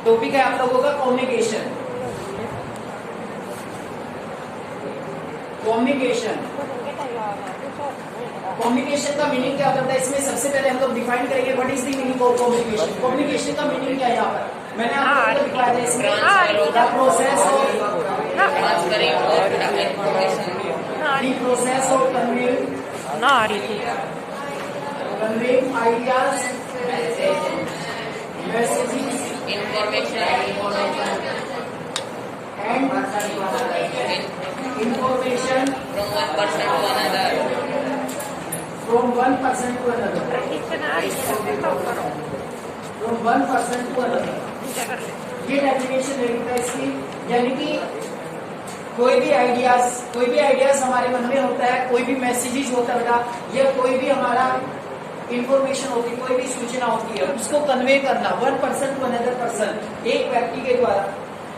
Topic है आप लोगों का कम्युनिकेशन। कम्युनिकेशन कम्युनिकेशन का मीनिंग क्या होता है? इसमें सबसे पहले हम लोग डिफाइन करेंगे what is the meaning of communication. Communication का मीनिंग क्या है? यहाँ पर मैंने आपको दिखाया है इसमें the process of conveying ideas, messages, information and information from one person to another. from one person to another. ये डेफिनेशन है इसकी, यानी कि कोई भी आइडियाज हमारे मन में होता है, कोई भी मैसेजेस होता है या कोई भी हमारा इंफॉर्मेशन होती है, कोई भी सूचना होती है, उसको कन्वे करना one person to another person, एक व्यक्ति के द्वारा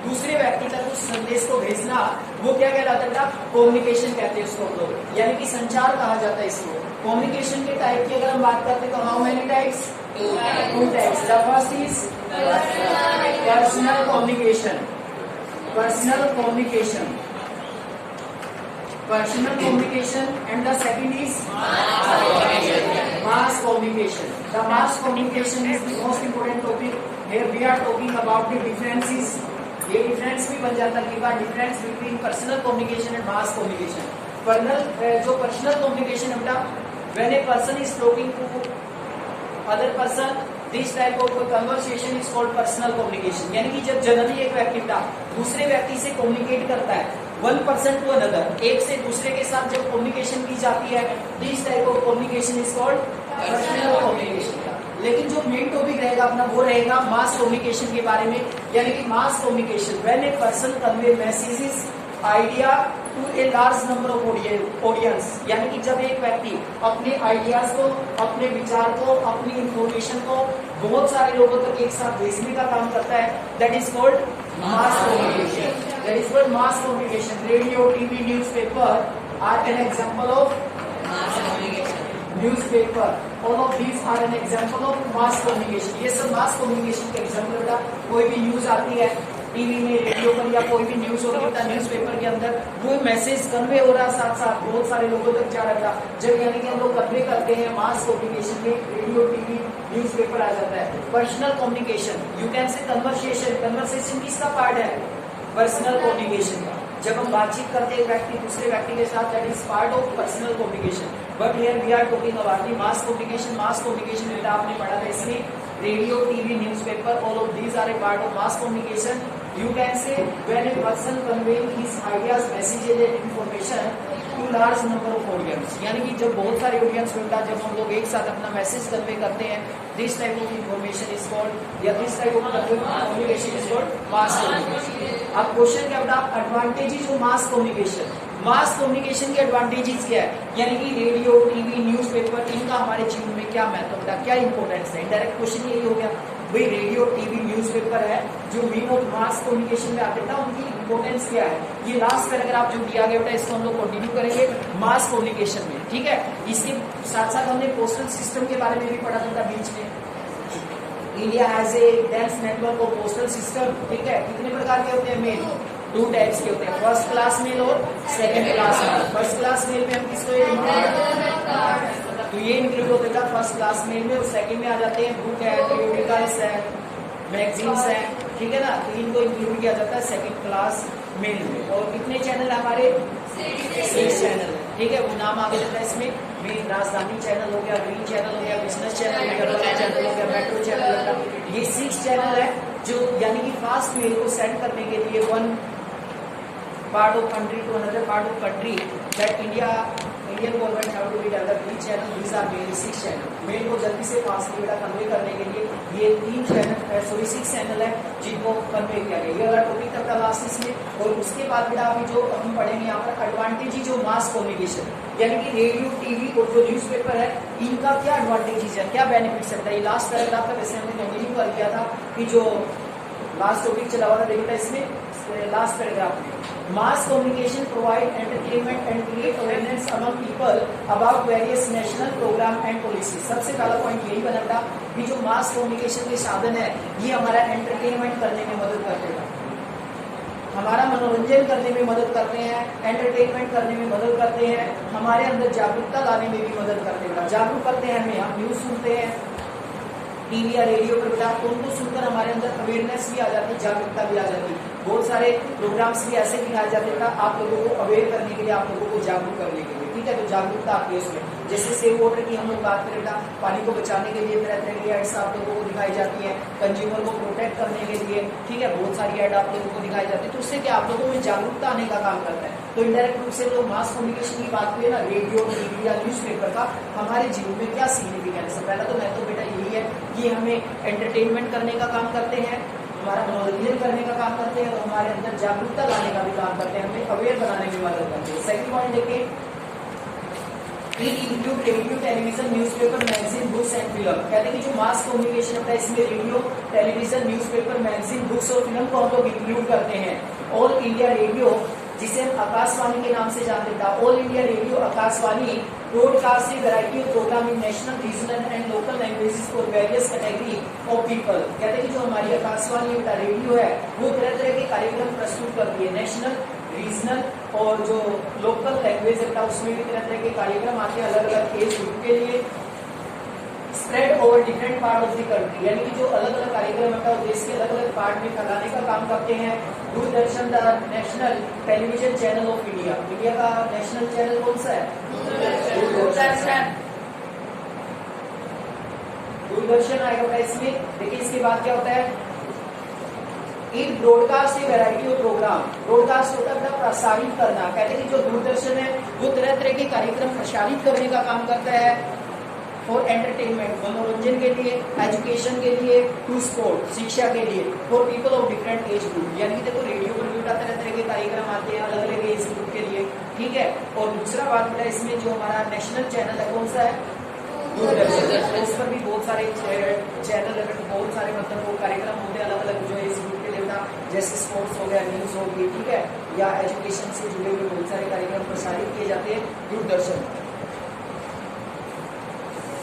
दूसरे व्यक्ति तक उस संदेश को भेजना, वो क्या कहलाता है? कम्युनिकेशन कहते हैं उसको लोग, यानी कि संचार कहा जाता है इसको। कम्युनिकेशन के टाइप की अगर हम बात करते हैं तो how many types? Two types. The first is personal communication, personal communication and the second is mass communication. The mass communication is the most important topic. Here we are talking about the differences. ये difference भी बन जाता है कि difference between personal communication and mass communication. जो personal communication है बेटा, when a person is talking to other person, this type of conversation is called personal communication. यानी कि जब जनरली एक व्यक्ति दूसरे व्यक्ति से कम्युनिकेट करता है, वन पर्सन टू अनदर, एक से दूसरे के साथ जब कम्युनिकेशन की जाती है, this type of communication is called personal communication. लेकिन जो मेन टॉपिक रहेगा अपना वो रहेगा मास कम्युनिकेशन के बारे में, यानी कि mass communication when a person convey messages idea to a large number of audience, यानी कि जब एक व्यक्ति अपने आइडियाज को, अपने विचार को, अपनी इंफॉर्मेशन को बहुत सारे लोगों तक एक साथ भेजने का काम करता है, that is called mass communication. That is called mass communication. Radio, TV, newspaper are an example of mass communication. newspaper, all of these are an example of mass communication. ये सब mass communication के example बेटा। कोई भी news आती है TV में, radio पर, या कोई भी न्यूज होती है न्यूज़पेपर के अंदर, वो मैसेज कन्वे हो रहा है, साथ साथ बहुत सारे लोगों तक जा रहा था। जब यानी कि हम लोग कन्वे करते हैं मास कम्युनिकेशन में, रेडियो, टीवी, न्यूज़पेपर आ जाता है। पर्सनल कम्युनिकेशन, यू कैन से कन्वर्सेशन, कन्वर्सेशन किसका पार्ट है? पर्सनल कम्युनिकेशन का। जब हम बातचीत करते हैं व्यक्ति दूसरे व्यक्ति के साथ, that is part of personal communication. But here we are talking about the mass communication. Mass communication बेटा आपने पढ़ा था इसमें, radio, TV, newspaper, all of these are a part of mass communication. You can say when a person conveying his ideas, messages and information to large number of audience, यानी कि जब बहुत सारे ऑडियंस मिलता है, जब हम लोग एक साथ अपना मैसेज कन्वे करते हैं, this type of information is called, या this type of communication is called mass communication. अब क्वेश्चन क्या होता है? Advantages of mass communication. Mass communication के एडवांटेजेस क्या है? यानी कि रेडियो, टीवी, न्यूज़पेपर, इनका हमारे जीवन में क्या महत्व है, क्या इंपॉर्टेंस है? इंडायरेक्ट क्वेश्चन यही हो गया भाई, रेडियो, टीवी, न्यूज़पेपर है जो मीन ऑफ मास कम्युनिकेशन में आते था, उनकी इंपॉर्टेंस क्या है? ये लास्ट पैराग्राफ जो दिया गया बेटा, इसको हम लोग कंटिन्यू करेंगे मास कम्युनिकेशन में, ठीक है। इसके साथ साथ हमने पोस्टल सिस्टम के बारे में भी पढ़ा था बीच में। India has a dense network of postal system, ठीक है। कितने प्रकार के होते हैं? मेल, टू टाइप्स के होते हैं, फर्स्ट क्लास मेल और second class mail. First class mail में हम किसको, तो ये इंक्लूड होते था फर्स्ट क्लास मेल में, और सेकंड में आ जाते हैं बुक है, पीरियोडिकल्स है, मैगजीन्स है, ठीक है ना। तो इनको इंक्लूड किया जाता है सेकंड क्लास मेल में। और कितने चैनल है हमारे? 6 चैनल, ठीक है। वो नाम आगे जाता है इसमें, मेन राजधानी चैनल हो गया, ग्रीन चैनल हो गया, बिजनेस चैनल हो गया, चैनल हो गया, मेट्रो चैनल हो गया। ये 6 चैनल है जो यानी कि फास्ट मेल को सेंड करने के लिए one part of country to another part of country, that Indian government have to be develop three channel, these are mail 6 channel. Mail को जल्दी से फास्ट डेटा कन्वे करने के लिए ये 6 चैनल है जिनको कन्वे किया गया। ये वाला टॉपिक तक का लास्ट इसमें। और उसके बाद बेटा अभी जो हम पढ़ेंगे यहाँ पर एडवांटेज जो मास कम्युनिकेशन, यानी कि रेडियो, टीवी और जो न्यूज़पेपर है, इनका क्या एडवांटेजेस है, क्या बेनिफिट्स है। ये लास्ट पैराग्राफ का वैसे हमने कंटिन्यू कर दिया था कि जो लास्ट टॉपिक चला हुआ था, देखा था इसमें लास्ट पैराग्राफ में mass communication provide entertainment and create awareness among people about various national program and policy. सबसे पहला पॉइंट यही बनेगा कि जो मास कम्युनिकेशन के साधन है ये हमारा एंटरटेनमेंट करने में मदद करते हैं, हमारा मनोरंजन करने में मदद करते हैं, एंटरटेनमेंट करने में मदद करते हैं, हमारे अंदर जागरूकता लाने में भी मदद करते हैं। जागरूक करते हैं हमें, हम न्यूज सुनते हैं टीवी या रेडियो पर बेटा, तो उनको सुनकर हमारे अंदर अवेयरनेस भी आ जाती है, जागरूकता भी आ जाती है। बहुत सारे प्रोग्राम्स भी ऐसे दिखाए जाते हैं आप लोगों को अवेयर करने के लिए, आप लोगों को जागरूक करने के लिए, ठीक है। तो जागरूकता आती है उसमें, जैसे सेव वाटर की हम लोग बात करें बेटा, पानी को बचाने के लिए तरह तरह की एड्स आप लोगों को दिखाई जाती है, कंज्यूमर को प्रोटेक्ट करने के लिए, ठीक है, बहुत सारी एड आप लोगों को दिखाई जाती है। तो उससे क्या आप लोगों में जागरूकता आने का काम करता है। तो इनडायरेक्ट रूप से लोग मास कम्युनिकेशन की बात करें ना, रेडियो टीवी या न्यूज पेपर का हमारे जीवन में क्या सिग्निफिकेंस है। पहला तो मैं तो बेटा यही है कि हमें एंटरटेनमेंट करने का काम करते हैं, हमारा मनोरंजन करने का काम करते हैं और हमारे अंदर जागरूकता लाने का भी काम करते हैं, हमें अवेयर बनाने में मदद करते हैं। सेकंड पॉइंट देखिए, it include radio television newspaper magazine books and film. कहते हैं कि जो मास कम्युनिकेशन होता है इसमें radio television newspaper magazine books और फिल्म को हम लोग इंक्लूड करते हैं। ऑल इंडिया रेडियो जिसे हम आकाशवाणी के नाम से जानते हैं, all India radio Akashvani broadcast variety of program in national regional and local languages for various category of people. कहते हैं कि जो हमारी आकाशवाणी रेडियो है वो तरह तरह के कार्यक्रम प्रस्तुत करती है, नेशनल रीजनल और जो लोकल लैंग्वेज है उसमें भी तरह तरह के कार्यक्रम आते हैं अलग अलग एज ग्रुप के लिए, spread over different part of the country. यानी कि जो अलग अलग कार्यक्रम है वो देश के अलग अलग पार्ट में फैलाने का काम करते हैं। Doordarshan the national television channel of India, India का नेशनल चैनल कौन सा है? दूरदर्शन आएगा इसमें। देखिए इसके बाद क्या होता है, it broadcast a variety of program. Broadcast होता है प्रसारित करना। कहते हैं कि जो दूरदर्शन है वो तरह तरह के कार्यक्रम प्रसारित करने का काम करता है फॉर एंटरटेनमेंट, मनोरंजन के लिए, एजुकेशन के लिए, टू स्पोर्ट, शिक्षा के लिए, for people of different age group. यानी कि देखो रेडियो पर भी तरह तरह के कार्यक्रम आते हैं अलग अलग एज ग्रुप के लिए, ठीक है। और दूसरा बात बेटा इसमें जो हमारा नेशनल चैनल है कौन सा है? दूरदर्शन। उस पर भी बहुत सारे चैनल है, बहुत सारे मतलब वो कार्यक्रम होते हैं अलग अलग जो एज ग्रुप के लिए, जैसे स्पोर्ट्स हो गया, न्यूज होगी, ठीक है, या एजुकेशन से जुड़े हुए बहुत सारे कार्यक्रम प्रसारित किए जाते हैं दूरदर्शन।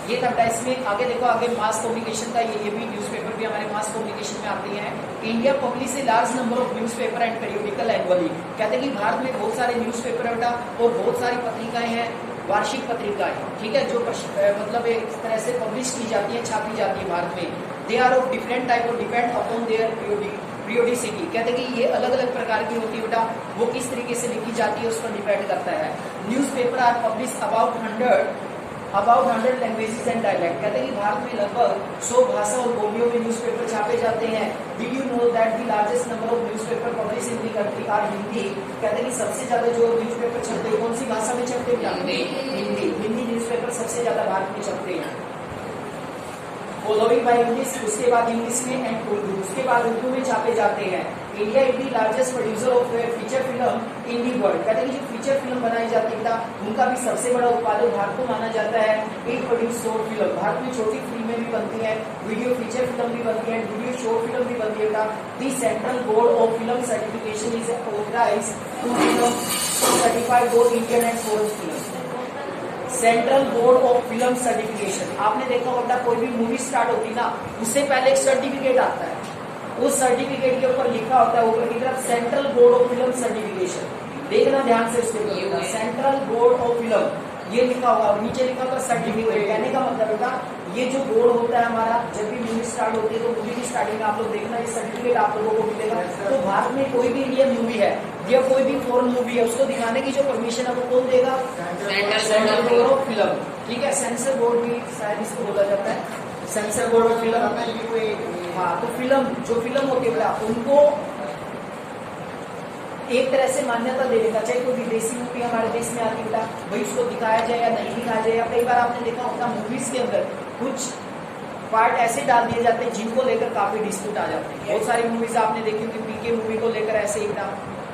ये था इसमें। आगे देखो, आगे मास कम्युनिकेशन का ये भी न्यूज़पेपर भी हमारे मास कम्युनिकेशन में आते हैं। India publish a large number of newspaper and periodical annually. कहते हैं कि भारत में बहुत सारे न्यूज़पेपर है बेटा और बहुत सारी पत्रिकाएं हैं, वार्षिक पत्रिकाएं, ठीक है, जो मतलब एक तरह से पब्लिश की जाती है, छापी जाती है भारत में। They are of different type और डिपेंड अपॉन देयर पीरियोडिसिटी। कहते हैं कि ये अलग अलग प्रकार की होती है बेटा, वो किस तरीके से लिखी जाती है उस पर डिपेंड करता है। Newspaper are publish about 100 languages and dialect. कहते हैं कि भारत में लगभग 100 भाषा और बोलियों में न्यूज़पेपर छापे जाते हैं। Did you know that the largest number of newspaper publish in the country are Hindi. कहते हैं कि सबसे ज्यादा जो न्यूज़पेपर छपते हैं कौन सी भाषा में छपते हैं? हिंदी न्यूज़पेपर सबसे ज्यादा भारत में छपते हैं। फॉलोइंग बाय इंग्लिश, उसके बाद इंग्लिश में एंड उर्दू, उसके बाद उर्दू में छापे जाते हैं। India is the largest producer of feature film in the world. कहते हैं कि जो फीचर फिल्म बनाई जाती है उनका भी सबसे बड़ा उत्पादक भारत को माना जाता है। It produce short film, Bharat में छोटी फिल्में भी बनती हैं, वीडियो फीचर फिल्म भी बनती है, वीडियो शॉर्ट फिल्म भी बनती है। The central board of film certification is authorised to film certify both Indian and foreign film. Central board of film certification, आपने देखा होगा कोई भी मूवी स्टार्ट होती ना उससे पहले एक सर्टिफिकेट आता है, उस सर्टिफिकेट के ऊपर लिखा होता है ऊपर की तरफ central board of film certification. देखना ध्यान से उसके ऊपर सेंट्रल बोर्ड ऑफ फिल्म ये लिखा होगा, नीचे लिखा होगा सर्टिफिकेट। कहने का मतलब होगा ये जो बोर्ड होता है हमारा, जब भी मूवी स्टार्ट होती है तो मूवी की स्टार्टिंग में आप लोग देखना ये सर्टिफिकेट आप लोगों को मिलेगा। तो भारत में कोई भी इंडियन मूवी है या कोई भी फॉरेन मूवी है उसको दिखाने की जो परमिशन है वो कौन देगा? सेंट्रल बोर्ड ऑफ फिल्म, ठीक है। सेंसर बोर्ड भी शायद इसको बोला जाता है, सेंसर बोर्ड ऑफ फिल्म। हाँ, तो फिल्म जो फिल्म होती है उनको एक तरह से मान्यता दे देगा, चाहे कोई विदेशी मूवी हमारे देश में आती बेटा भाई उसको दिखाया जाए या नहीं दिखाया जाए। या कई बार आपने देखा होगा मूवीज के अंदर कुछ पार्ट ऐसे डाल दिए जाते हैं जिनको लेकर काफी डिस्प्यूट आ जाते हैं। बहुत सारी मूवीज आपने देखी होगी, पीके मूवी को लेकर ऐसे ही था,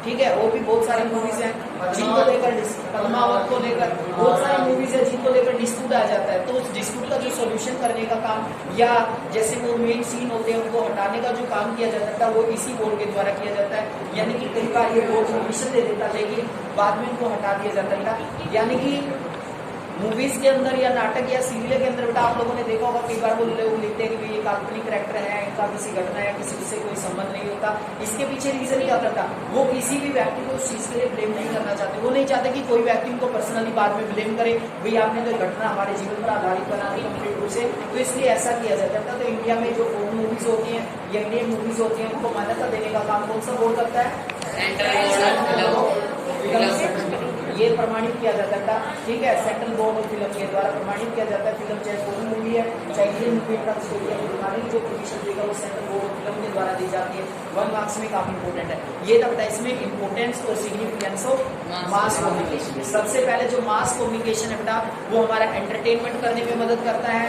ठीक है, और भी बहुत सारी मूवीज हैं जिनको लेकर पद्मावत को लेकर बहुत सारी मूवीज है जिनको लेकर डिस्प्यूट आ जाता है, तो उस डिस्प्यूट का जो सॉल्यूशन करने का काम या जैसे वो मेन सीन होते हैं उनको हटाने का जो काम किया जाता था वो इसी बोर्ड के द्वारा किया जाता है। यानी कि कई बार ये बोर्ड परमिशन दे देता लेकिन बाद में इनको हटा दिया जाता था। यानी कि मूवीज के अंदर या नाटक या सीरियल के अंदर बेटा आप लोगों ने देखा होगा कई बार वो लोग लिखते हैं कि भाई ये काल्पनिक कैरेक्टर है, इनका किसी घटना या किसी से कोई संबंध नहीं होता। इसके पीछे रीजन क्या होता था, वो किसी भी व्यक्ति को उस चीज के लिए ब्लेम नहीं करना चाहते। वो नहीं चाहते कि कोई व्यक्ति उनको पर्सनली बाद में ब्लेम करे, भाई आपने तो घटना हमारे जीवन पर आधारित बना दी कंप्लीट रूप से, तो इसलिए ऐसा किया जाता था। तो इंडिया में जो फॉरेन मूवीज होती हैं या इंडियन मूवीज होती हैं उनको मान्यता देने का काम कौन सा बोर्ड करता है? ये प्रमाणित किया जाता था, ठीक है, सेंट्रल बोर्ड ऑफ फिल्म के द्वारा प्रमाणित किया जाता है। फिल्म चाहे फॉरेन मूवी है चाहे इंडियन मूवी का स्टोरी है, दिखाने की जो परमिशन देगा वो सेंट्रल बोर्ड ऑफ फिल्म के द्वारा दी जाती है। 1 मार्क्स में काफी इंपॉर्टेंट है ये तब है इसमें इंपॉर्टेंस और सिग्निफिकेंस ऑफ मास कम्युनिकेशन। सबसे पहले जो मास कम्युनिकेशन है बेटा वो हमारा एंटरटेनमेंट करने में मदद करता है,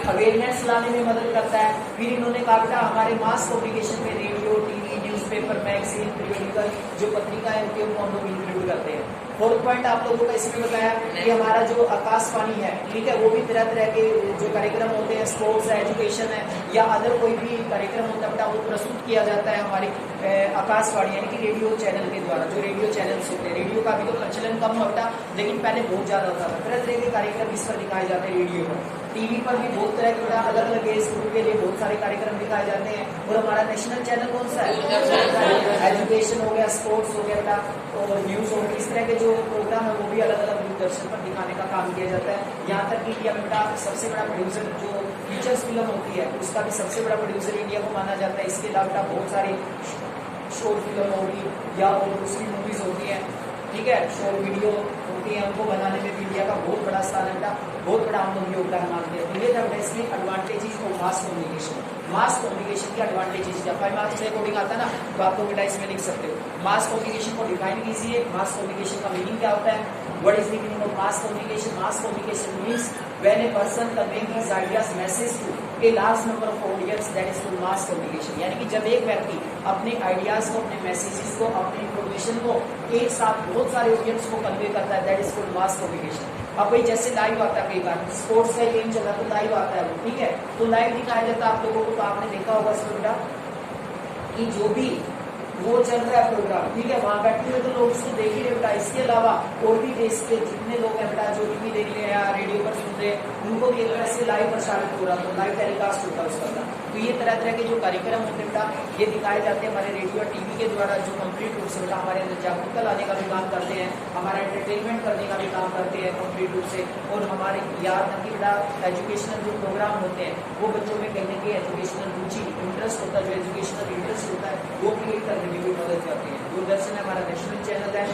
अवेयरनेस लाने में मदद करता है। फिर इन्होंने कहा बेटा हमारे मास कम्युनिकेशन में radio, TV, newspaper, magazine, periodical जो पत्रिकाएं होती है उनको हम लोग इंक्लूड करते हैं। फोर्थ पॉइंट आप लोगों को इसमें बताया कि हमारा जो आकाशवाणी है, ठीक है, वो भी तरह तरह के जो कार्यक्रम होते हैं, स्पोर्ट्स है, एजुकेशन है या अदर कोई भी कार्यक्रम होता है बेटा वो प्रस्तुत किया जाता है हमारी आकाशवाणी यानी कि रेडियो चैनल के द्वारा। जो रेडियो चैनल्स होते हैं, रेडियो का भी तो प्रचलन कम होता लेकिन पहले बहुत ज्यादा होता था। तरह तरह के कार्यक्रम इस पर दिखाए जाते हैं रेडियो पर। टीवी पर भी बहुत तरह के अलग अलग एज ग्रुप के लिए बहुत सारे कार्यक्रम दिखाए जाते हैं। और हमारा नेशनल चैनल कौन सा है? एजुकेशन हो गया, स्पोर्ट्स हो गया और न्यूज हो गया, इस तरह के जो प्रोग्राम है वो भी अलग अलग दूरदर्शन पर दिखाने का काम किया जाता है। यहाँ तक कि इंडिया में बेटा सबसे बड़ा प्रोड्यूसर जो फीचर्स फिल्म होती है उसका भी सबसे बड़ा प्रोड्यूसर इंडिया को माना जाता है। इसके अलावा बहुत सारी शॉर्ट फिल्म होगी या और दूसरी मूवीज होती है, ठीक है, शॉर्ट वीडियो होती है, उनको बनाने में भी इंडिया का बहुत बड़ा स्थान है बेटा, बहुत बड़ा हम लोग योगदान मानते हैं। तो ये था बेटा इसमें advantages of mass communication. Mass communication के एडवांटेजेस जब 5 मार्क्स के अकॉर्डिंग आता है ना तो आप लोग बेटा इसमें लिख सकते हो। मास कम्युनिकेशन को डिफाइन कीजिए। मास कम्युनिकेशन का मीनिंग क्या होता है? What is the meaning of mass communication? Mass communication means when a person conveying his ideas message to a large number of audience, that is called mass communication। यानी कि जब एक व्यक्ति अपने आइडियाज को, अपने मैसेजेस को, अपने इंफॉर्मेशन को एक साथ बहुत सारे ऑडियंस को कन्वे करता है, that is called mass communication. अब भाई जैसे लाइव आता है, कई बार स्पोर्ट्स का गेम चला तो लाइव आता है, ठीक है, तो लाइव दिखाया जाता है आप लोगों को। तो आपने देखा होगा इसमें बेटा कि जो भी वो चल रहा है प्रोग्राम, ठीक है, वहां बैठे हुए तो लोग उसको देख ही रहे बेटा। इसके अलावा और भी देश के जितने लोग हैं बेटा जो टीवी देख रहे हैं या रेडियो पर सुन रहे हैं उनको भी एक तरह से लाइव प्रसारित हो रहा है, लाइव टेलीकास्ट होता है उसका। तो ये तरह तरह के जो कार्यक्रम होते हैं बेटा ये दिखाए जाते हैं हमारे रेडियो और टीवी के द्वारा, जो कंप्लीट रूप से बेटा हमारे अंदर जागरूकता लाने का भी काम करते हैं, हमारा एंटरटेनमेंट करने का भी काम करते हैं कंप्लीट रूप से। और हमारे याद रखिए बेटा एजुकेशनल जो प्रोग्राम होते हैं वो बच्चों में कहीं ना कहीं एजुकेशनल रुचि, इंटरेस्ट होता है, जो एजुकेशनल इंटरेस्ट होता है वो क्रिएट करने में भी मदद करते हैं। दूरदर्शन है हमारा नेशनल चैनल है,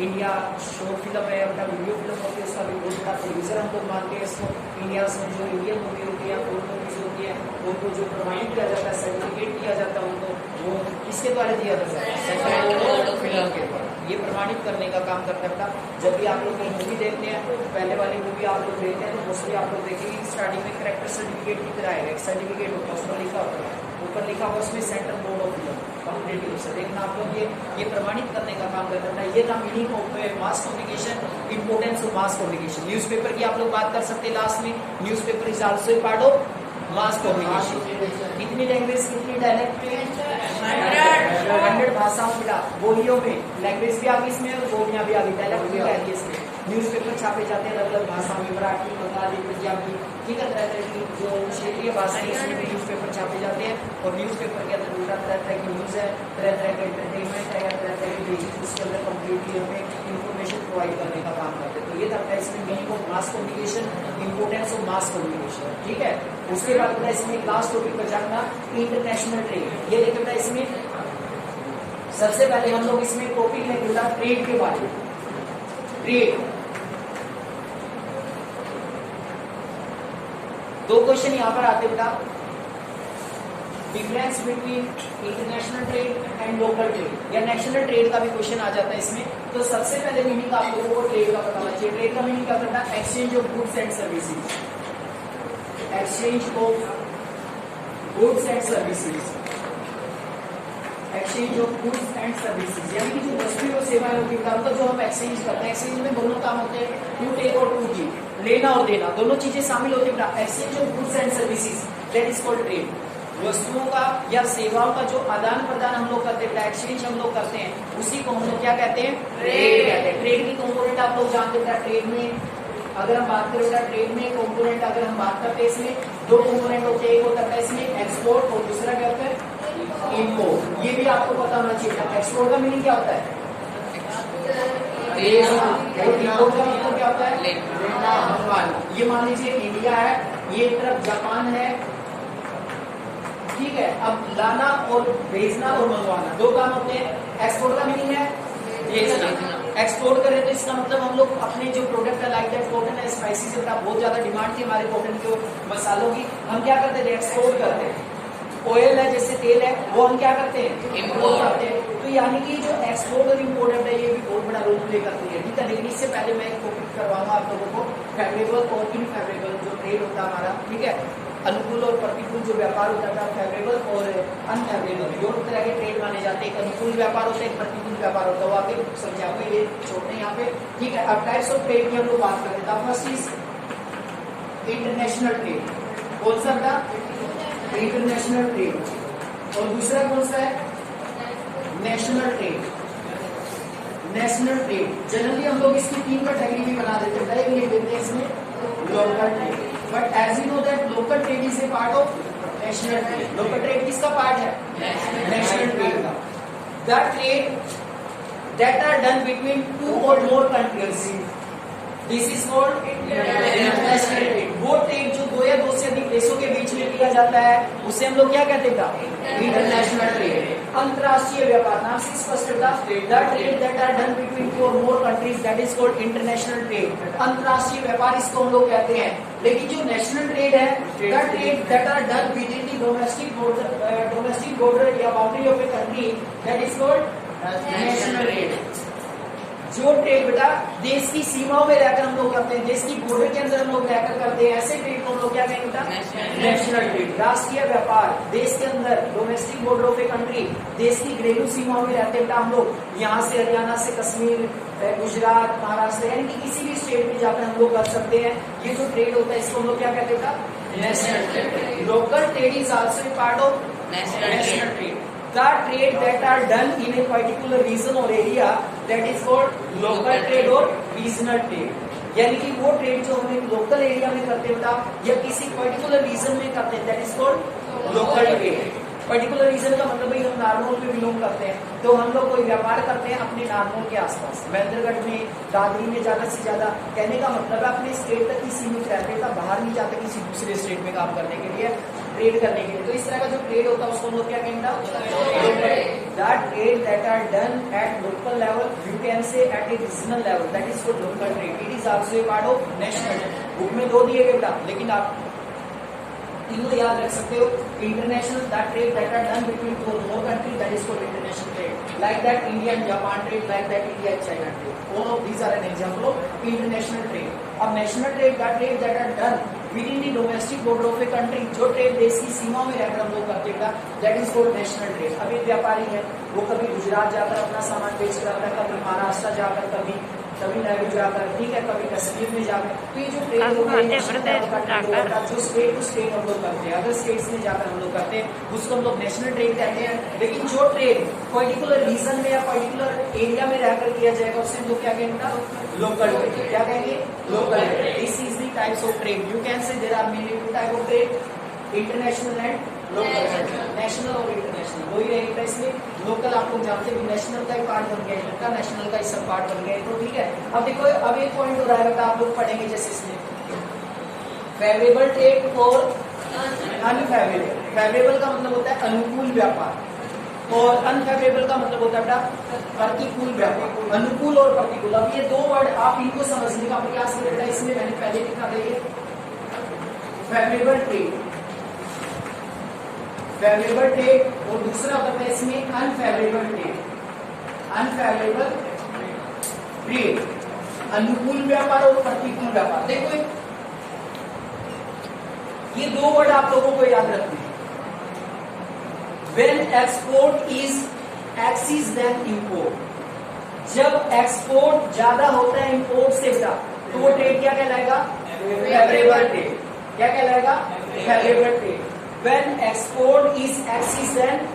इंडिया शॉर्ट फिल्म है, अपना वीडियो फिल्म होती है, उसका भी बहुत बड़ा प्रोड्यूसर हम लोग मानते हैं इसको। इंडिया में जो इंडियन मूवी होती है, फॉरेन मूवीज होती है, उनको जो प्रमाणित किया जाता है, सर्टिफिकेट दिया जाता है उनको, वो किसके द्वारा दिया जाता है? सेंट्रल बोर्ड ऑफ फिल्म के द्वारा। ये प्रमाणित करने का काम करता है। जब भी आप लोग कोई मूवी देखते हैं तो पहले वाली मूवी आप लोग देखते हैं तो मोस्टली आप लोग देखेंगे स्टार्टिंग में कैरेक्टर सर्टिफिकेट की तरह आएगा, एक सर्टिफिकेट होता है, उसमें लिखा होता है, ऊपर लिखा हुआ उसमें central board of film complete से देखना आप लोग ये प्रमाणित करने का काम करता है। ये था meaning of mass communication, importance of mass communication. Newspaper की आप लोग बात कर सकते हैं लास्ट में। Newspaper is also a part of mass communication. कितनी लैंग्वेज, कितनी डायलेक्ट? 100 भाषाओं बेटा, बोलियों में लैंग्वेज भी आ गई इसमें और बोलियां भी आ गई, डायलेक्ट भी आ गई इसमें। न्यूज़पेपर छापे जाते हैं अलग अलग भाषाओं में, मराठी, बंगाली, पंजाबी, ठीक है, तरह तरह की जो क्षेत्रीय भाषाएं इसमें भी न्यूज़पेपर छापे जाते हैं। और न्यूज़पेपर के अंदर उल्टा तरह तरह की न्यूज़ है, तरह तरह का एंटरटेनमेंट है या तरह तरह की पेजेस उसके अंदर कम्प्लीटली हमें इंफॉर्मेशन प्रोवाइड करने का काम करते हैं। तो ये था इसमें meaning of mass communication, importance of mass communication, ठीक है। उसके बाद बेटा इसमें लास्ट टॉपिक पर जाना इंटरनेशनल ट्रेड। ये देखो बेटा इसमें सबसे पहले हम लोग इसमें टॉपिक है बेटा ट्रेड के बारे में। ट्रेड, दो क्वेश्चन यहाँ पर आते बेटा, difference between international trade and local trade या नेशनल ट्रेड का भी क्वेश्चन आ जाता है इसमें। तो सबसे पहले मीनिंग आप लोगों को ट्रेड का पता होना चाहिए। ट्रेड का मीनिंग क्या करता है? Exchange of goods and services, exchange of goods and services. Exchange of goods and services, यानी कि जो वस्तुएं और सेवाएं होती है उनका जो हम एक्सचेंज करते हैं, एक्सचेंज में दोनों काम होते हैं, टू टेक और टू गिव, लेना और देना, दोनों चीजें शामिल होती है। Exchange of goods and services that is called trade. वस्तुओं का या सेवाओं का जो आदान प्रदान हम लोग करते हैं, एक्सचेंज हम लोग करते हैं, उसी को हम लोग क्या कहते हैं? ट्रेड कहते हैं। ट्रेड की कंपोनेंट आप लोग जानते हैं। ट्रेड में अगर हम बात करें, ट्रेड में कंपोनेंट अगर हम बात करते हैं, इसमें दो कंपोनेंट होते हैं, एक होता है इसमें एक्सपोर्ट और दूसरा क्या होता है? इम्पोर्ट। ये भी आपको पता होना चाहिए। एक्सपोर्ट का मीनिंग क्या होता है? इम्पोर्ट का मतलब क्या होता है? लेना मंगवाना। ये मान लीजिए इंडिया है, ये तरफ जापान है, ठीक है। अब लाना और भेजना और मंगवाना दो काम होते हैं। एक्सपोर्ट का मीनिंग है भेजना। एक्सपोर्ट करें तो इसका मतलब हम लोग अपने जो प्रोडक्ट है, लाइक दैट कॉटन है, स्पाइसेस है, बहुत ज्यादा डिमांड थी हमारे कॉटन के मसालों की, हम क्या करते थे? एक्सपोर्ट करते हैं। ऑयल है, जैसे तेल है, वो हम क्या करते हैं? इम्पोर्ट करते हैं। तो यानी कि जो एक्सपोर्ट और इम्पोर्ट है ये भी बहुत बड़ा रोल प्ले करती है, ठीक है। लेकिन इससे पहले मैं एक टॉपिक करवाऊंगा आप लोगों को, फेवरेबल और इनफेवरेबल जो ट्रेड होता है हमारा, ठीक है। अनुकूल और प्रतिकूल जो व्यापार होता है, फेवरेबल और अनफेवरेबल, दो तरह के ट्रेड माने जाते हैं। एक अनुकूल व्यापार होता है, एक प्रतिकूल व्यापार होता है। वो आगे समझाऊंगा, ये छोड़ते हैं यहाँ पे, ठीक है। अब टाइप्स ऑफ ट्रेड की हम लोग बात करते हैं। First is international trade. कौन सा था? International trade. और दूसरा कौन सा है? National trade. National trade generally हम लोग इसकी तीन कैटेगरी भी बना देते हैं। लिख देते हैं इसमें local trade. But as you know that local trade is a part of national trade. Local trade किसका पार्ट है? नेशनल ट्रेड का। The trade that are done between two और more countries, this is called international trade. वो trade जो दो या दो से अधिक देशों के बीच में किया जाता है उसे हम लोग क्या कहते हैं? International trade. अंतरराष्ट्रीय व्यापार, नाम से स्पष्ट था। The trade that are done between two और more countries that is called international trade. अंतरराष्ट्रीय व्यापार इसको हम लोग कहते हैं। लेकिन जो नेशनल ट्रेड है, the trade that are done within the domestic border या boundary of a country that is called national trade. जो ट्रेड बेटा देश की सीमाओं में रहकर हम लोग करते हैं, देश की बॉर्डर के अंदर हम लोग रहकर करते हैं, ऐसे ट्रेड को हम लोग क्या कहेंगे बेटा? National trade. राष्ट्रीय व्यापार, देश के अंदर domestic border of a country, देश की घरेलू सीमाओं में रहते हैं बेटा हम लोग, यहाँ से हरियाणा से कश्मीर, गुजरात, महाराष्ट्र, यानी कि किसी भी स्टेट में जाकर हम लोग कर सकते हैं। ये जो ट्रेड होता है इसको हम लोग क्या कहते हैं? National trade. Local trade is also a part of national trade. The trade that are done in a particular region or area that is called local trade or regional trade। यानी कि वो ट्रेड जो हम local area में करते हैं बेटा या किसी पर्टिकुलर रीजन में करते हैं, that is called local trade. Particular region का मतलब भाई हम नारनौल में बिलोंग करते हैं, तो हम लोग कोई व्यापार करते हैं अपने नारनौल के आसपास, महेंद्रगढ़ में, दादरी में ज्यादा से ज्यादा। कहने का मतलब है अपने स्टेट तक ही सीमित रहते हैं, बाहर नहीं जाते किसी दूसरे स्टेट में काम करने के लिए, ट्रेड करने के लिए। तो इस तरह का जो ट्रेड होता है उसको हम लोग क्या कहेंगे? That trade that are done at local level, you can say at a regional level, that is called local trade. It is also a part of national trade. Book में दो दिए गए बेटा, लेकिन आप तीनों याद रख सकते हो। International, that trade that are done between two और more country, that is called international trade. Like that India and Japan trade, like that India and China trade, all of these are an example of international trade. अब national trade, that trade that are done within the domestic border of a country, जो trade देश की सीमाओं में रहकर हम लोग करते हैं, that is called national trade. अब एक व्यापारी है, वो कभी गुजरात जाकर अपना सामान बेच कर आता है, कभी महाराष्ट्र जाकर, कभी तमिलनाडु जाकर, ठीक है, कभी कश्मीर में जाकर। तो ये जो ट्रेड होता है जो स्टेट टू स्टेट हम लोग करते हैं, अदर स्टेट्स में जाकर हम लोग करते हैं, उसको हम लोग नेशनल ट्रेड कहते हैं। लेकिन जो ट्रेड पर्टिकुलर रीजन में या पर्टिकुलर एरिया में रहकर किया जाएगा उसे हम लोग क्या कहेंगे? Local trade. क्या कहेंगे? Local trade. This is the types of trade. You can say there are many two type of trade, international and local. National और इंटरनेशनल वही रहेगा इसमें। लोकल आप लोग जानते हैं नेशनल का ही पार्ट बन गया, इंटरनेशनल का ही सब पार्ट बन गया, तो ठीक है। अब देखो, अब एक पॉइंट हो रहा है आप लोग पढ़ेंगे, जैसे इसमें फेवरेबल ट्रेड और अनफेवरेबल। फेवरेबल का मतलब होता है अनुकूल व्यापार और अनफेवरेबल का मतलब होता है बेटा प्रतिकूल व्यापार। अनुकूल और प्रतिकूल, अब ये दो वर्ड आप इनको समझने का प्रयास करेगा। इसमें मैंने पहले लिखा था ये फेवरेबल ट्रेड, फेवरेबल ट्रेड, और दूसरा होता है इसमें अनफेवरेबल ट्रेड। अनफेवरेबल ट्रेड, अनुकूल व्यापार और प्रतिकूल व्यापार। देखो ये दो वर्ड आप लोगों को याद रखने हैं। When export is excess then import. जब एक्सपोर्ट ज्यादा होता है इंपोर्ट से बेटा तो वो ट्रेड क्या कहलाएगा? Favourable trade. क्या कहलाएगा? Favourable trade. When export is excess then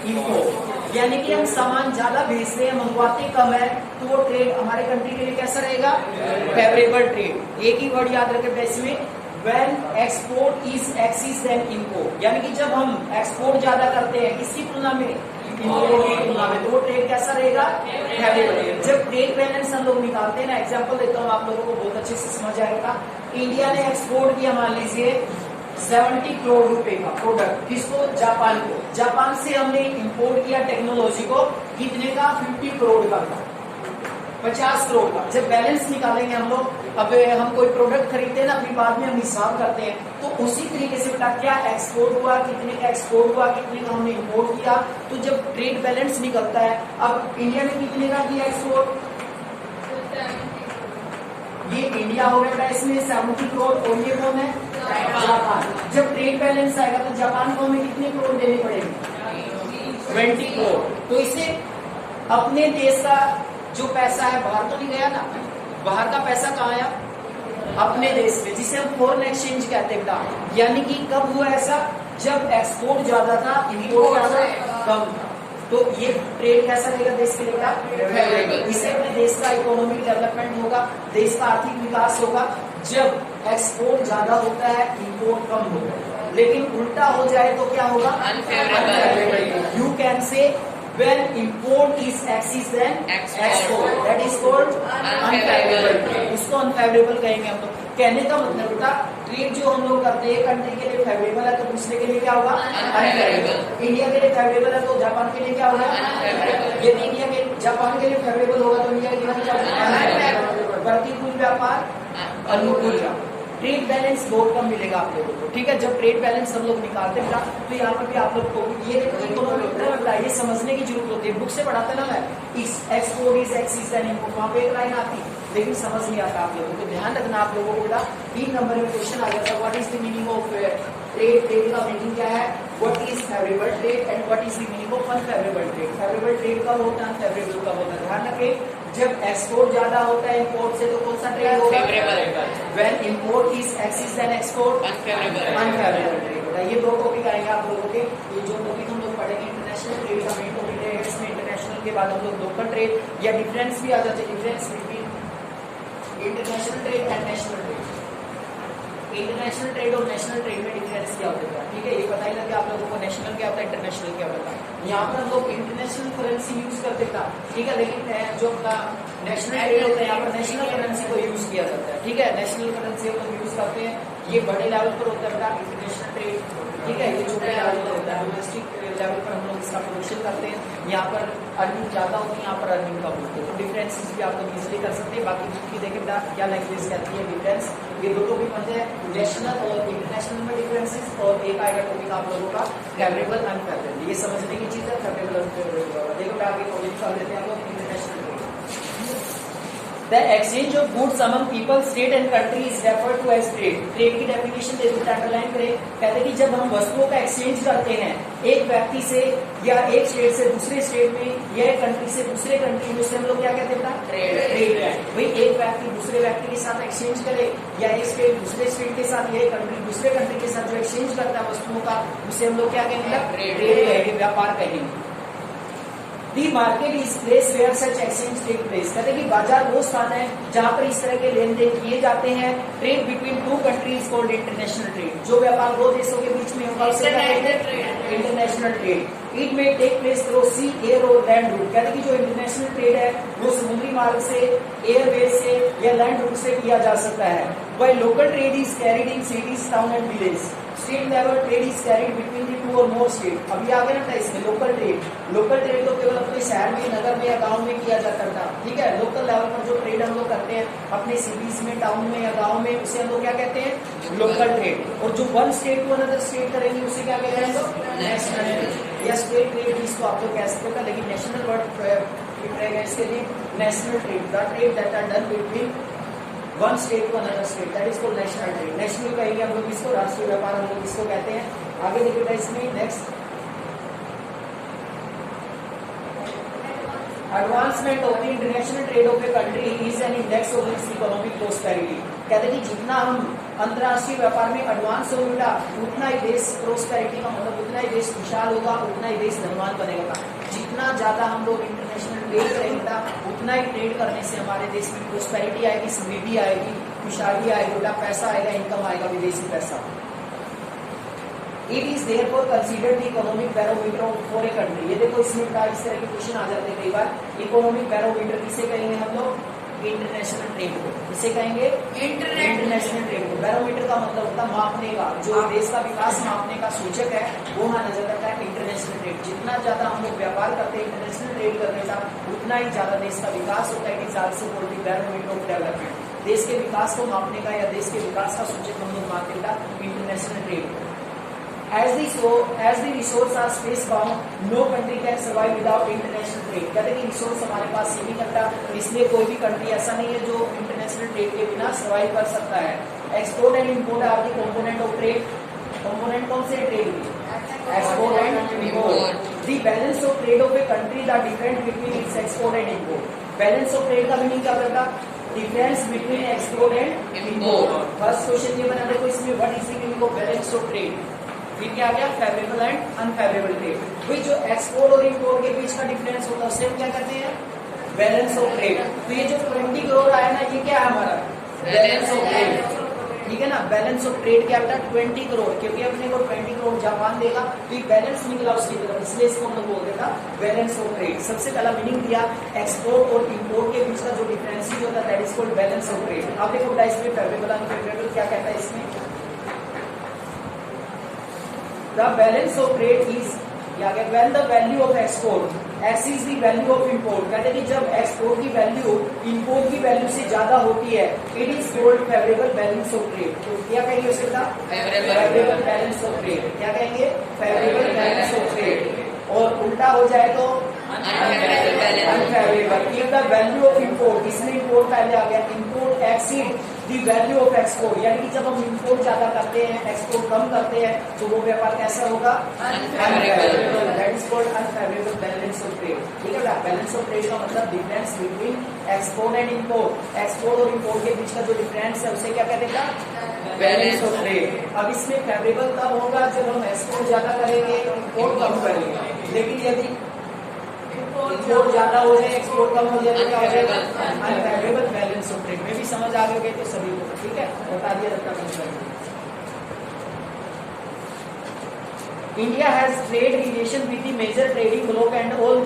import, यानी कि हम सामान ज्यादा भेजते हैं, मंगवाते कम है, तो वो ट्रेड हमारे कंट्री के लिए कैसा रहेगा? Favourable trade. एक ही वर्ड याद रखें इसमें, when export is excess then import, यानी कि जब हम एक्सपोर्ट ज्यादा करते हैं किसकी तुलना में? इंपोर्ट की तुलना में, तो वो ट्रेड कैसा रहेगा? फेवरेबल। जब ट्रेड बैलेंस हम लोग निकालते हैं ना, एग्जांपल देता हूँ आप लोगों को बहुत अच्छे से समझ आएगा। इंडिया ने एक्सपोर्ट किया मान लीजिए 70 करोड़ रुपए का प्रोडक्ट, किसको? जापान को। जापान से हमने इंपोर्ट किया टेक्नोलॉजी को, कितने का? 50 करोड़ का, 50 करोड़ का। जब बैलेंस निकालेंगे हम लोग, अब हम कोई प्रोडक्ट खरीदते हैं ना, फिर बाद में हम हिसाब करते हैं, तो उसी तरीके से बेटा क्या एक्सपोर्ट हुआ, कितने का एक्सपोर्ट हुआ, कितने का हमने इंपोर्ट किया, तो जब ट्रेड बैलेंस निकलता है, अब इंडिया ने कितने का किया एक्सपोर्ट? ये इंडिया हो गया इसमें 70 करोड़, और ये कौन है? जापान। जब ट्रेड बैलेंस आएगा तो जापान को हमें कितने करोड़ देने पड़ेंगे? 20 करोड़। तो इसे अपने देश का जो पैसा है बाहर तो नहीं गया ना, बाहर का पैसा कहाँ आया? अपने देश में, जिसे हम फॉरेन एक्सचेंज कहते हैं बेटा। यानी कि कब हुआ ऐसा? जब एक्सपोर्ट ज्यादा था, इंपोर्ट ज्यादा कम था। तो ये ट्रेड कैसा रहेगा देश के लिए? इससे अपने देश का इकोनॉमिक डेवलपमेंट होगा, देश का आर्थिक विकास होगा। जब एक्सपोर्ट ज्यादा होता है, इंपोर्ट कम होगा। लेकिन उल्टा हो जाए तो क्या होगा? अनफेवरेबल। यू कैन से when import is excess than export, that is called unfavorable। उसको unfavorable कहेंगे हम लोग। कहने का मतलब बेटा ट्रेड जो हम लोग करते हैं कंट्री के लिए फेवरेबल है तो दूसरे के लिए क्या होगा? अनफेवरेबल। इंडिया के लिए फेवरेबल है तो जापान के लिए क्या होगा? अनफेवरेबल। यदि इंडिया के जापान के लिए फेवरेबल होगा तो इंडिया के लिए क्या होगा? प्रतिकूल व्यापार, अनुकूल व्यापार। ट्रेड बैलेंस बहुत कम मिलेगा आप लोगों को, ठीक है। जब ट्रेड बैलेंस हम लोग निकालते हैं तो यहाँ पर भी आप लोग को ये ये समझने की जरूरत होती है। बुक से पढ़ाते ना मैं, export is excess then import, वहाँ पे एक लाइन आती लेकिन समझ नहीं आता आप लोगों को। ध्यान रखना आप लोगों को बेटा, 3 नंबर में क्वेश्चन आ गया था, what is the meaning of trade. Trade का मीनिंग क्या है? What is favourable trade and what is the meaning of unfavourable trade. Favourable trade कब होता है, अनफेवरेबल कब होता है? ध्यान रखें, जब एक्सपोर्ट ज्यादा होता है इंपोर्ट से तो कौन सा ट्रेड होगा? When import is excess then export, unfavourable trade. ये 2 टॉपिक आएंगे आप लोगों के। ये जो टॉपिक हम लोग पढ़ेंगे इंटरनेशनल ट्रेड का मेन टॉपिक है, इसमें इंटरनेशनल के बाद हम लोग लोकल ट्रेड या डिफरेंस भी आ जाते हैं, difference between international trade and national trade. International trade और नेशनल ट्रेड में डिफरेंस क्या होता है, ठीक है। ये पता ही लगे आप लोगों को नेशनल क्या होता है, इंटरनेशनल क्या होता है। यहाँ पर हम लोग इंटरनेशनल करेंसी यूज करते था, ठीक है, लेकिन जो अपना नेशनल ट्रेड होता है यहाँ पर नेशनल करेंसी को यूज किया जाता है, ठीक है। नेशनल करेंसी हम लोग यूज करते हैं, ये बड़े लेवल पर होता है इंटरनेशनल ट्रेड, ठीक है। ये छोटे लेवल पर होता है, डोमेस्टिक लेवल पर हम लोग इसका प्रोडक्शन करते हैं। यहाँ पर अर्निंग ज्यादा होती है, यहाँ पर अर्निंग कम होती है। तो डिफरेंसेस भी आप लोग इजिली कर सकते हैं। बाकी की देखें क्या लैंग्वेज कहती है डिफरेंस। ये 2 टॉपिक बनते हैं, नेशनल और इंटरनेशनल में डिफरेंसेस, और एक आएगा टॉपिक आप लोगों का फेवरेबल अनफेवरेबल। ये समझने की चीज है, फेवरेबल अनफेवरेबल। देखो मैं आगे टॉपिक कर लेते हैं हम लोग international. The exchange of goods among people, state and country is referred to as trade। Trade की डेफिनेशन दे देते हैं, अंडरलाइन करें। कहते हैं कि जब हम वस्तुओं का एक्सचेंज करते हैं एक व्यक्ति से या एक स्टेट से दूसरे स्टेट में या एक कंट्री से दूसरे कंट्री में, उसे हम लोग क्या कहते हैं? ट्रेड है। भाई एक व्यक्ति दूसरे व्यक्ति के साथ एक्सचेंज करे या एक स्टेट दूसरे स्टेट के साथ या एक कंट्री दूसरे कंट्री के साथ जो एक्सचेंज करता है वस्तुओं का, उसे हम लोग क्या कहेंगे? ट्रेड कहेंगे, व्यापार कहेंगे। The market is place where such exchange take place। कहते हैं कि बाजार वो स्थान है जहाँ पर इस तरह के लेन देन किए जाते हैं। Trade between 2 countries called international trade. जो व्यापार 2 देशों के बीच में होगा उसे इंटरनेशनल ट्रेड। इट में take place through C, air और लैंड रूट। कहते हैं कि जो इंटरनेशनल ट्रेड है वो समुद्री मार्ग से, एयरवेज से या लैंड रूट से किया जा सकता है। वही local trade is carried in cities, town and village. State level trade is carried between the 2 और मोर स्टेट। अभी आगे ना इसमें लोकल ट्रेड तो केवल अपने शहर में, नगर में या गांव में किया जाता था, ठीक है। लोकल लेवल पर जो ट्रेड हम लोग करते हैं अपने सिटीज में, टाउन में या गांव में, उसे हम लोग क्या कहते हैं? Local trade. और जो one state to another state करेंगे उसे क्या कहते हैं? नेशनल ट्रेड या स्टेट ट्रेड, जिसको आप लोग कह सकते हो। लेकिन नेशनल वर्ड रहेगा इसके लिए national trade, the trade that are done between one state to another state, that is called national trade. National कहेंगे हम लोग इसको, राष्ट्रीय व्यापार हम लोग इसको कहते हैं। आगे देखिएगा इसमें next advancement of the international trade of a country is an index of its economic prosperity. कहते हैं कि जितना हम अंतर्राष्ट्रीय व्यापार में एडवांस होगा उतना ही देश प्रोस्पेरिटी का मतलब उतना ही देश खुशहाल होगा, उतना ही देश धनवान बनेगा। जितना ज्यादा हम लोग इंटरनेशनल ट्रेड करेंगे उतना ही ट्रेड करने से हमारे देश में प्रोस्पेरिटी आएगी, समृद्धि आएगी, खुशहाली आएगी, पैसा आएगा, इनकम आएगा, विदेशी पैसा। It is therefore considered the economic barometer for a country। ये देखो इसमें इस तरह के क्वेश्चन आ जाते हैं कई बार। इकोनॉमिक बैरोमीटर किसे कहेंगे हम लोग? इंटरनेशनल ट्रेड को। किसे कहेंगे? इंटरनेशनल ट्रेड को। बैरोमीटर का मतलब होता है मापने का, जो देश का विकास मापने का सूचक है वो माना जाता है इंटरनेशनल ट्रेड। जितना ज्यादा हम लोग व्यापार करते हैं इंटरनेशनल ट्रेड करने का उतना ही ज्यादा देश का विकास होता है। It is also called the barometer of development. देश के विकास को मापने का या देश के विकास का सूचक हम लोग मानते हैं international trade. As the resources are space bound, no country can survive without international trade। कहते हैं कि रिसोर्स हमारे पास सीमित है, इसलिए कोई भी कंट्री ऐसा नहीं है जो इंटरनेशनल ट्रेड के बिना सर्वाइव कर सकता है। Export and import are the component of trade. Component कौन से ट्रेड की? Export and import. The balance of trade of a country the difference between its export and import. Balance of trade का meaning क्या करता? Difference between export and import. First question ये बना देखो इसमें, what is the meaning of balance of trade? फिर क्या आ गया? Favourable and unfavourable trade. भाई जो एक्सपोर्ट और इंपोर्ट के बीच का डिफरेंस होता है उसे हम क्या कहते हैं? Balance of trade. तो ये जो 20 करोड़ आया ना, ये क्या है हमारा? Balance of trade. ठीक है ना? बैलेंस ऑफ ट्रेड क्या था? 20 करोड़, क्योंकि अपने को 20 करोड़ जापान देगा तो ये बैलेंस निकला उसकी तरफ, इसलिए इसको हम लोग बोलते था बैलेंस ऑफ ट्रेड। सबसे पहला मीनिंग दिया एक्सपोर्ट और इंपोर्ट के बीच का जो डिफरेंस होता है that is called balance of trade. अब देखो इसमें फेवरेबल अनफेवरेबल क्या कहता है इसमें? The balance of trade is when the value of export exceeds the value of import। कहते हैं कि जब एक्सपोर्ट की वैल्यू इंपोर्ट की वैल्यू से ज्यादा होती है it is called favourable balance of trade. तो क्या कहेंगे उसके साथ? Favourable balance of trade. क्या कहेंगे? Favourable balance of trade. और उल्टा हो जाए तो unfavourable. If the value of import, इसमें इंपोर्ट पहले आ गया, import exceed the value of export, यानी कि जब हम इंपोर्ट ज्यादा करते हैं एक्सपोर्ट कम करते हैं तो वो व्यापार कैसा होगा? Unfavourable. That is called unfavourable balance of trade. ठीक है ना? बैलेंस ऑफ ट्रेड का मतलब difference between export and import. Export और इंपोर्ट के बीच का जो डिफरेंस है उसे क्या कहते हैं? Balance of trade. अब इसमें फेवरेबल तब होगा जब हम एक्सपोर्ट ज्यादा करेंगे इंपोर्ट कम करेंगे, लेकिन यदि इंपोर्ट ज्यादा हो जाए एक्सपोर्ट कम हो जाए तो क्या हो जाएगा? Unfavourable balance of trade. में भी समझ आ गए तो सभी को, ठीक है? बता दिया रखता है। India has trade relation with the major trading bloc and all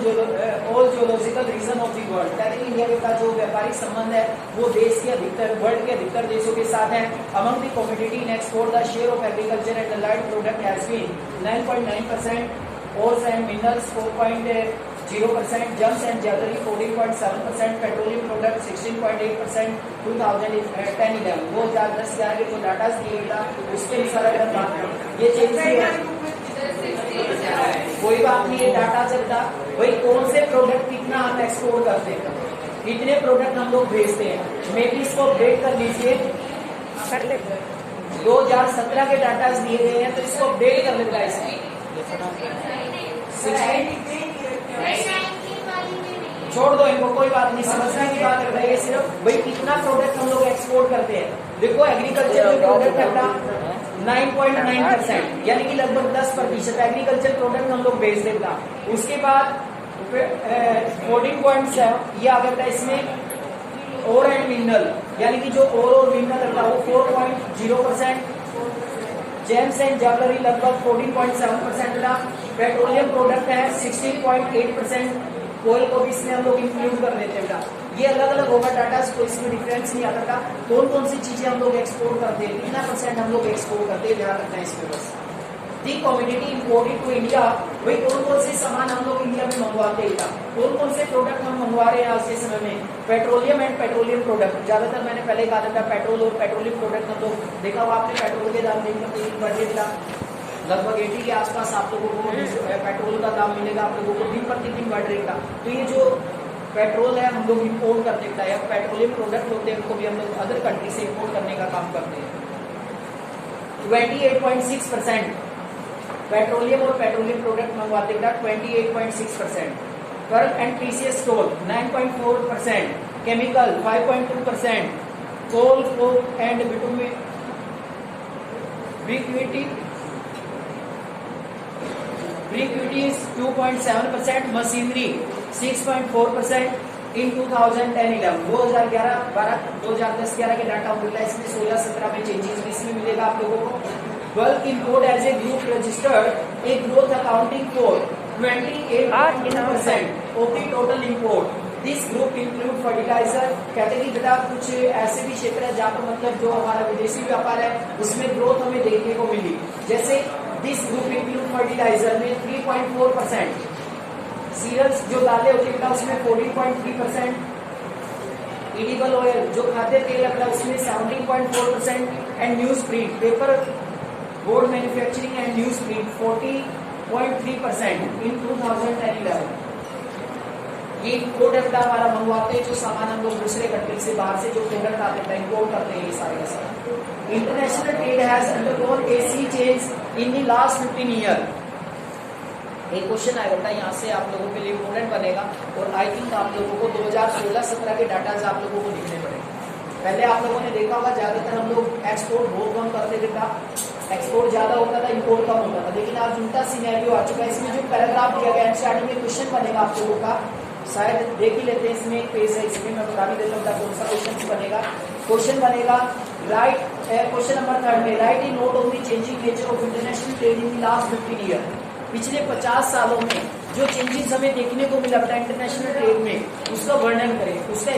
geological region of the world। कहते हैं इंडिया का जो व्यापारिक संबंध है वो देश के अधिकतर वर्ल्ड के अधिकतर देशों के साथ है। Among the commodity in export, the share of agriculture and allied product has been 9.9%, ores and minerals 4.0%, gems and jewelry 14.7%, petroleum product 16.8%, 2010-11 2010-11 के जो डाटा दिए था उसके अनुसार अगर बात करें ये चेंज है, कोई बात नहीं, ये डाटा चलता भाई कौन से प्रोडक्ट कितना हम एक्सपोर्ट करते हैं, कितने प्रोडक्ट हम लोग भेजते हैं। मे भी इसको अपडेट कर लीजिए, 2017 के डाटा दिए गए हैं तो इसको अपडेट कर लेता है। इसमें छोड़ दो इनको, कोई बात नहीं, समझने की बात कर रही है सिर्फ भाई कितना प्रोडक्ट हम लोग एक्सपोर्ट करते हैं। देखो एग्रीकल्चर जो प्रोडक्ट है 9.9%, यानी कि लगभग 10% एग्रीकल्चर प्रोडक्ट हम लोग बेच देता। उसके बाद 14.7 ये आ गया था इसमें ओर एंड मिनरल, यानी कि जो ओर और मिनरल रहता है वो 4.0%, जेम्स एंड ज्वेलरी लगभग 14.7% था, पेट्रोलियम प्रोडक्ट है 16.8%, कोयल को भी इसमें हम लोग इंक्लूड कर देते हैं। ये अलग अलग होगा डाटा, कोई इसमें डिफरेंस नहीं आता था। कौन कौन सी चीजें हम लोग एक्सपोर्ट करते हैं, कितना % हम लोग एक्सपोर्ट करते हैं, ध्यान रखना है इसमें बस। दी कॉमोडिटी इंपोर्टेड टू इंडिया, वही कौन कौन से सामान हम लोग इंडिया में मंगवाते हैं, कौन कौन से प्रोडक्ट हम मंगवा रहे हैं आज के समय में? पेट्रोलियम एंड पेट्रोलियम प्रोडक्ट, ज्यादातर मैंने पहले कहा था पेट्रोल और पेट्रोलियम प्रोडक्ट हम लोग देखा हुआ आपने, पेट्रोल के दाम दिन प्रतिदिन बढ़ रहे था, लगभग 80 के आसपास आप लोगों को पेट्रोल का दाम मिलेगा, आप लोगों को दिन प्रतिदिन बढ़ रहेगा। तो ये जो पेट्रोल है हम लोग इंपोर्ट कर देता है, पेट्रोलियम प्रोडक्ट होते हैं उनको भी हम लोग अदर कंट्री से इंपोर्ट करने का काम करते हैं। 28.6% पेट्रोलियम और पेट्रोलियम प्रोडक्ट मंगवाते हैं, 28.6%। Pearl and precious stone 9.4%, chemical 5.2%, coal, coke and bitumen, briquette is 2.7%, machinery 6.4% in 2010-11 2010-11 के डाटा मिला है, इसमें 16-17 में चेंजेस भी इसमें मिलेगा आप लोगों को। Bulk import as a group registered a growth accounting for 28.2% of the total import. This group include fertiliser category. बेटा कुछ ऐसे भी क्षेत्र है जहाँ पर मतलब जो हमारा विदेशी व्यापार है उसमें ग्रोथ हमें देखने को मिली, जैसे दिस ग्रुप इंक्लूड फर्टिलाइजर में 3.4%, सीरियल्स जो दालें होती है उसमें 14.3%, एडिबल ऑयल जो खाद्य तेल लगता है उसमें 17.4% and news print paper board manufacturing and news print 40.3% इन 2010-11। ये इम्पोर्ट है बेटा हमारा मंगवाते हैं जो सामान हम लोग दूसरे कंट्री से बाहर से जो प्रोडक्ट आते हैं इम्पोर्ट करते हैं ये सारे का सारा। International trade has undergone a sea change in the last 15 year. एक क्वेश्चन आएगा बेटा यहाँ से आप लोगों के लिए इम्पोर्टेंट बनेगा और आई थिंक आप लोगों को 2016-17 के डाटा आप लोगों को दिखने पड़ेंगे। पहले आप लोगों ने देखा होगा ज्यादातर हम लोग एक्सपोर्ट बहुत कम करते थे, एक्सपोर्ट ज्यादा होता था इम्पोर्ट कम होता था, लेकिन आज उल्टा सिनेरियो आ चुका है। इसमें जो पैराग्राफ दिया गया है स्टार्टिंग में क्वेश्चन बनेगा आप लोगों का, शायद देख ही लेते हैं, इसमें एक पेज है, इसमें मैं बता भी देता हूँ कौन सा क्वेश्चन बनेगा। क्वेश्चन बनेगा राइट क्वेश्चन नंबर 3 में right in note on the changing nature of international trade in the last 15 year. पिछले 50 सालों में जो चेंजेस हमें देखने को मिला बेटा इंटरनेशनल ट्रेड में उसका वर्णन करें, उसका